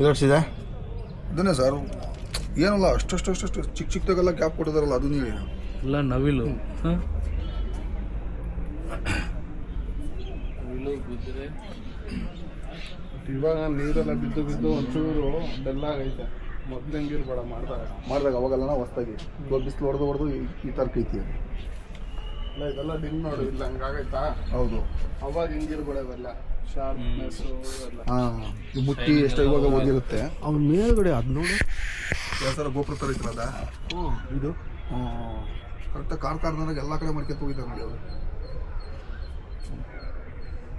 ಇಲ್ಲಿದೆ ಇದನ್ನೇ ಸರ್ ಏನಲ್ಲ ಅಷ್ಟು ಚಿಕ್ಕ ಚಿಕ್ಕದಾಗೆಲ್ಲ ಕ್ಯಾಪ್ ಕೊಟ್ಟಿದಾರಲ್ಲ ಅದನ್ನ ಹೇಳಿ ಎಲ್ಲ ನವಿಲು ಇವಾಗ ನೀರೆಲ್ಲ ಬಿದ್ದು ಒಂಚೂರು ಬೆಲ್ಲ ಆಗೈತೆ ಮೊದಲು ಹೆಂಗಿರ್ಬೇಡ ಮಾಡಿದಾಗ ಅವಾಗೆಲ್ಲ ಹೊಸ್ದಾಗಿ ಇವಾಗ ಬಿಸಿಲು ಹೊಡೆದು ಈ ಥರ ಕೈತಿ ಅದು ಇಲ್ಲ ಇದೆಲ್ಲ ಡಿಮ್ ನೋಡು ಇಲ್ಲ ಹಂಗಾಗೈತಾ ಹೌದು ಅವಾಗ ಹಿಂಗಿರ್ಬೇಡ ಇವೆಲ್ಲ ಶಾರ್ಪ್ನೆಸ್ಸು ಇವೆಲ್ಲ ಹಾಂ ಈ ಮುಟ್ಟಿ ಎಷ್ಟು ಇವಾಗ ಹೋಗಿರುತ್ತೆ ಅವ್ನ ಮೇಲ್ಗಡೆ ಅದು ನೋಡು ಯಾವ ಥರ ಗೋಪುರ ಥರ ಐತಲ್ಲ ಇದು ಕರೆಕ್ಟಾಗಿ ಕಾರ್ನಾಗ ಎಲ್ಲ ಕಡೆ ಮಾಡ್ಕೊಂತ ಹೋಗಿದ್ದಾರೆ ನೋಡಿ ಅವರು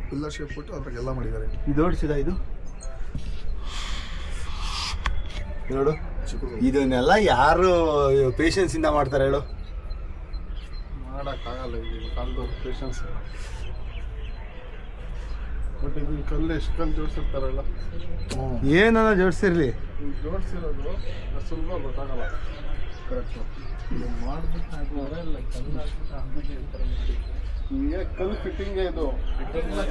ಪಿಲ್ಲರ್ ಶೇಪ್ ಕೊಟ್ಟು ಅದ್ರಾಗೆಲ್ಲ ಮಾಡಿದ್ದಾರೆ ಇದು ಓಡಿಸಿದ ಇದು ನೋಡು ಇದನ್ನೆಲ್ಲ ಯಾರು ಪೇಷನ್ಸ್ ಇಂದ ಮಾಡ್ತಾರೆ ಹೇಳು ಮಾಡೋಕ್ಕಾಗಲ್ಲ ಈಗಿನ ಕಾಲದವ್ರು ಪೇಷನ್ಸ್ ಬಟ್ ಇದು ಕಲ್ಲು ಎಷ್ಟು ಕಲ್ಲು ಜೋಡಿಸಿರ್ತಾರಲ್ಲ ಏನನ್ನ ಜೋಡಿಸಿರ್ಲಿ ಜೋಡಿಸಿರೋದು ಸುಲಭ ಗೊತ್ತಾಗಲ್ಲ ಕರೆಕ್ಟು ಈಗ ಕಲ್ಲು ಫಿಟ್ಟಿಂಗೇ ಇದು ಕಲ್ಲು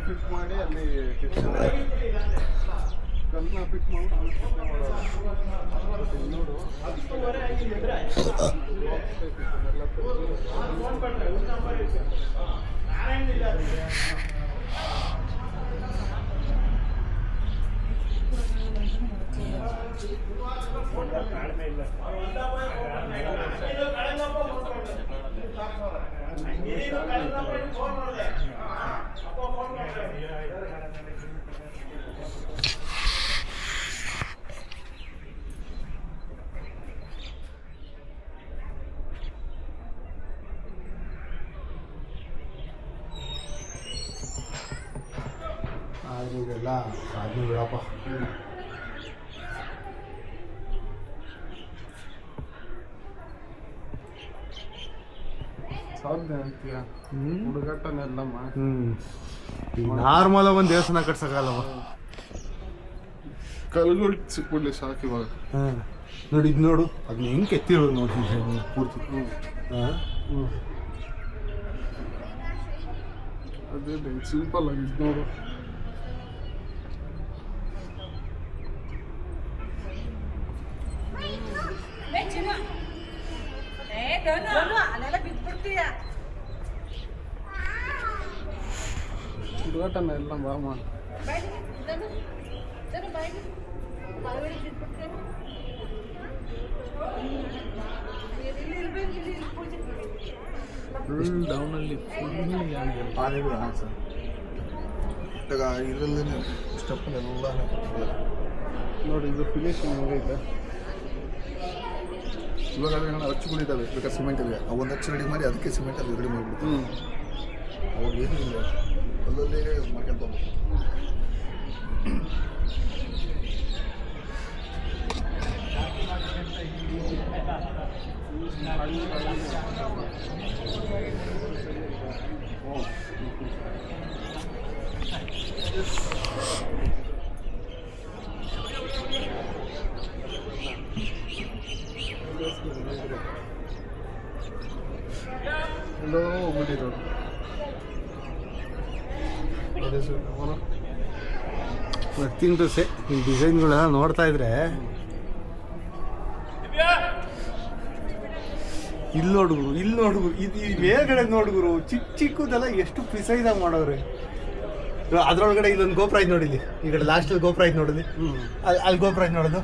ಫಿಟ್ ಮಾಡಿ ಅಲ್ಲಿ ಕಲ್ಲನ್ನ ಫಿಟ್ ಮಾಡಿ ನೋಡು ಇದೆಲ್ಲ ಸಾಧನೆ ಬಿಡಪ್ಪ ಸಾಧ್ಯ ಅಂತೀಯ ಹುಡುಗಾಟನೆಲ್ಲಮ್ಮ ನಾರ್ಮಲ್ ಒಂದು ದೇವಸ್ಥಾನ ಕಟ್ಸಕ್ಕಲ್ಲವ ಕಲ್ಗಳು ಸಿಕ್ಬಿಡ್ಲಿ ಸಾಕು ಇವಾಗ ನೋಡಿ ಇದು ನೋಡು ಅದನ್ನ ಹೆಂಗೆ ಕೆತ್ತಿರೋದು ನೋಡಿ ಪೂರ್ತಿ ಅದೇ ಸಿಂಪಲ್ ಆಗಿ ಇದು ನೋಡು ಹುಡುಗಾಟನ ಎಲ್ಲ ಬಾಮ ಫುಲ್ ಡೌನಲ್ಲಿ ಆನೆಗಳು ಹಾಂ ಸರ್ ಇವಾಗ ಇದರಲ್ಲಿ ಸ್ಟೆಪ್ಪಲ್ಲೆಲ್ಲ ನೋಡಿ ಇದು ಫಿನಿಶಿಂಗ್ ಹೆಂಗೈತೆ ಇವಾಗ ಅದೇನೋ ಅಚ್ಚುಗಳಿದ್ದಾವೆ ಬೇಕಾದ್ರೆ ಸಿಮೆಂಟ್ ಇದೆ ಆ ಒಂದು ಅಚ್ಚು ರೆಡಿ ಮಾಡಿ ಅದಕ್ಕೆ ಸಿಮೆಂಟ್ ಅಲ್ಲಿ ರೆಡಿ ಮಾಡಿಬಿಡ್ತೀವಿ ಅವಾಗ ಏನೂ ಇಲ್ಲ ಅಲ್ಲಲ್ಲೇ ಮಾಡ್ಕೊಂತ ಹೋಗ್ಬೇಕು ಎಲ್ಲೋ ಹೋಗ್ಬಿಟ್ಟಿರೋದು ಅದೇ ಸರ್ ಅವನು ನಥಿಂಗ್ ಟು ಸೇ ಈ ಡಿಸೈನ್ಗಳೆಲ್ಲ ನೋಡ್ತಾ ಇದ್ರೆ ಇಲ್ಲಿ ನೋಡುಗುರು ಇದು ಈ ಮೇಲ್ಗಡೆ ನೋಡುಗುರು ಚಿಕ್ಕದೆಲ್ಲ ಎಷ್ಟು ಪ್ರಿಸೈಸಾಗಿ ಮಾಡೋರು ಅದ್ರೊಳಗಡೆ ಇಲ್ಲೊಂದು ಗೋಪುರ ಐತೆ ನೋಡಿಲಿ ಈ ಕಡೆ ಲಾಸ್ಟಲ್ಲಿ ಗೋಪುರ ಐತೆ ನೋಡಿಲಿ ಅಲ್ಲಿ ಗೋಪುರ ಐತೆ ನೋಡೋದು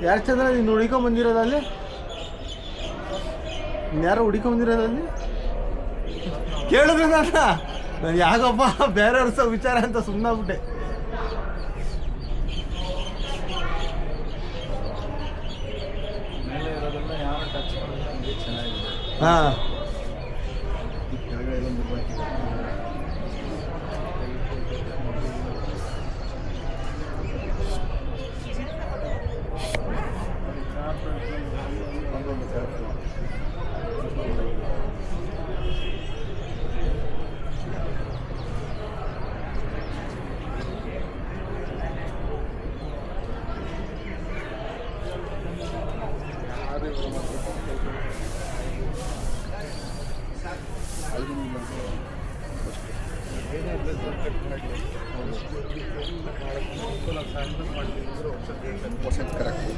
ಯಾರು ಚಂದ್ರ ನೀನು ಹುಡ್ಕೊಂಬಂದಿರೋದಲ್ಲಿ ಯಾರೋ ಹುಡ್ಕೊಂಬಂದಿರೋದಲ್ಲಿ ಕೇಳಿದ್ರೆ ನಾನು ಯಾಕಪ್ಪ ಬೇರೆಯವ್ರ ವಿಚಾರ ಅಂತ ಸುಮ್ಮನಾಗ್ಬಿಟ್ಟೆ ಹಾಂ ಯಾರಿಗೂ ಇಲ್ಲ ವರ್ಷ ಕರೆಕ್ಟ್